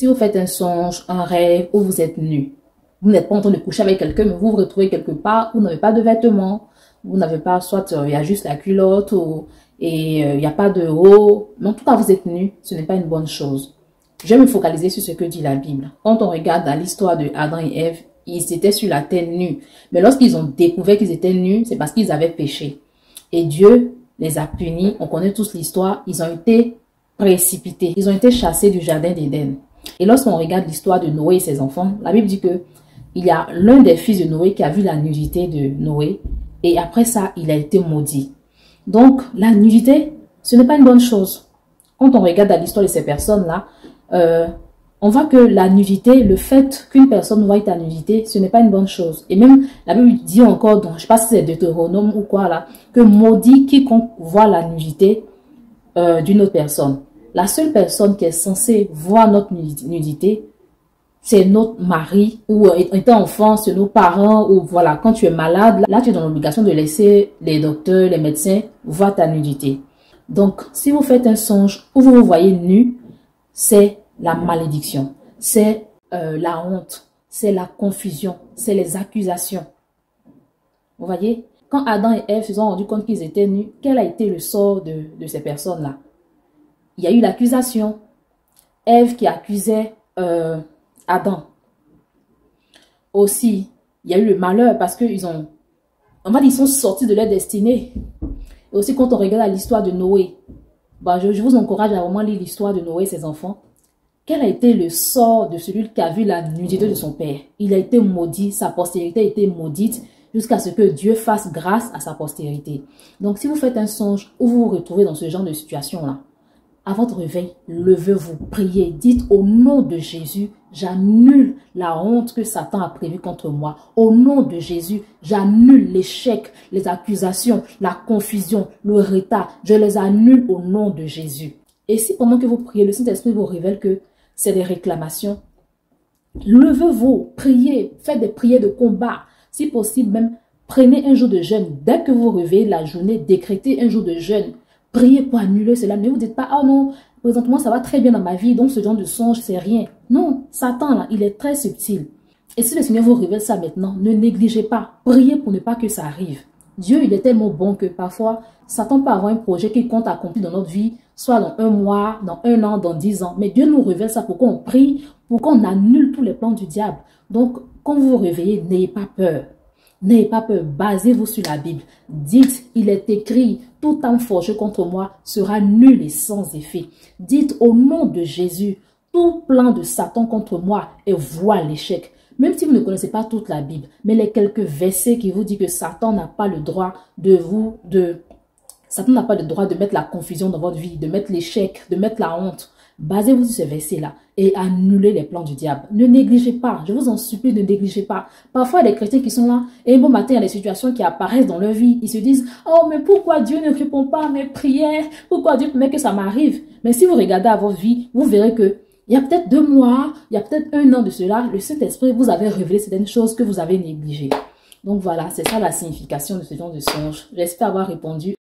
Si vous faites un songe, un rêve où vous êtes nu, vous n'êtes pas en train de coucher avec quelqu'un, mais vous vous retrouvez quelque part, vous n'avez pas de vêtements, vous n'avez pas, soit il y a juste la culotte et il n'y a pas de haut, mais en tout cas vous êtes nu, ce n'est pas une bonne chose. Je vais me focaliser sur ce que dit la Bible. Quand on regarde dans l'histoire de Adam et Ève, ils étaient sur la terre nus. Mais lorsqu'ils ont découvert qu'ils étaient nus, c'est parce qu'ils avaient péché. Et Dieu les a punis. On connaît tous l'histoire. Ils ont été précipités. Ils ont été chassés du jardin d'Éden. Et lorsqu'on regarde l'histoire de Noé et ses enfants, la Bible dit que il y a l'un des fils de Noé qui a vu la nudité de Noé. Et après ça, il a été maudit. Donc, la nudité, ce n'est pas une bonne chose. Quand on regarde l'histoire de ces personnes-là, on voit que la nudité, le fait qu'une personne voie ta nudité, ce n'est pas une bonne chose. Et même, la Bible dit encore, donc, je ne sais pas si c'est Deutéronome ou quoi là, que maudit quiconque voit la nudité d'une autre personne. La seule personne qui est censée voir notre nudité, c'est notre mari, ou étant enfant, c'est nos parents, ou voilà, quand tu es malade, là tu es dans l'obligation de laisser les docteurs, les médecins voir ta nudité. Donc, si vous faites un songe où vous vous voyez nu, c'est la malédiction, c'est la honte, c'est la confusion, c'est les accusations. Vous voyez, quand Adam et Ève se sont rendus compte qu'ils étaient nus, quel a été le sort de ces personnes-là? Il y a eu l'accusation. Ève qui accusait Adam. Aussi, il y a eu le malheur parce qu'ils ont, on va dire, ils sont sortis de leur destinée. Et aussi, quand on regarde l'histoire de Noé, bah, je vous encourage à vraiment lire l'histoire de Noé et ses enfants. Quel a été le sort de celui qui a vu la nudité de son père? Il a été maudit, sa postérité a été maudite jusqu'à ce que Dieu fasse grâce à sa postérité. Donc, si vous faites un songe où vous vous retrouvez dans ce genre de situation-là, à votre réveil, levez-vous, priez, dites au nom de Jésus, j'annule la honte que Satan a prévue contre moi. Au nom de Jésus, j'annule l'échec, les accusations, la confusion, le retard. Je les annule au nom de Jésus. Et si pendant que vous priez, le Saint-Esprit vous révèle que c'est des réclamations, levez-vous, priez, faites des prières de combat. Si possible même, prenez un jour de jeûne. Dès que vous réveillez la journée, décrétez un jour de jeûne. Priez pour annuler cela. Ne vous dites pas, ah non, présentement ça va très bien dans ma vie, donc ce genre de songe, c'est rien. Non, Satan, là, il est très subtil. Et si le Seigneur vous révèle ça maintenant, ne négligez pas. Priez pour ne pas que ça arrive. Dieu, il est tellement bon que parfois, Satan peut avoir un projet qu'il compte accomplir dans notre vie, soit dans un mois, dans un an, dans 10 ans. Mais Dieu nous révèle ça pour qu'on prie, pour qu'on annule tous les plans du diable. Donc, quand vous vous réveillez, n'ayez pas peur. N'ayez pas peur, basez-vous sur la Bible. Dites, il est écrit, tout âme forgée contre moi sera nul et sans effet. Dites au nom de Jésus, tout plan de Satan contre moi est voué à l'échec. Même si vous ne connaissez pas toute la Bible, mais les quelques versets qui vous disent que Satan n'a pas le droit Satan n'a pas le droit de mettre la confusion dans votre vie, de mettre l'échec, de mettre la honte. Basez-vous sur ces versets-là et annulez les plans du diable. Ne négligez pas, je vous en supplie, ne négligez pas. Parfois, il y a des chrétiens qui sont là et un bon matin, il y a des situations qui apparaissent dans leur vie. Ils se disent, oh, mais pourquoi Dieu ne répond pas à mes prières? Pourquoi Dieu permet que ça m'arrive? Mais si vous regardez à votre vie, vous verrez que il y a peut-être 2 mois, il y a peut-être 1 an de cela, le Saint-Esprit vous avait révélé certaines choses que vous avez négligées. Donc voilà, c'est ça la signification de ce genre de songe. J'espère avoir répondu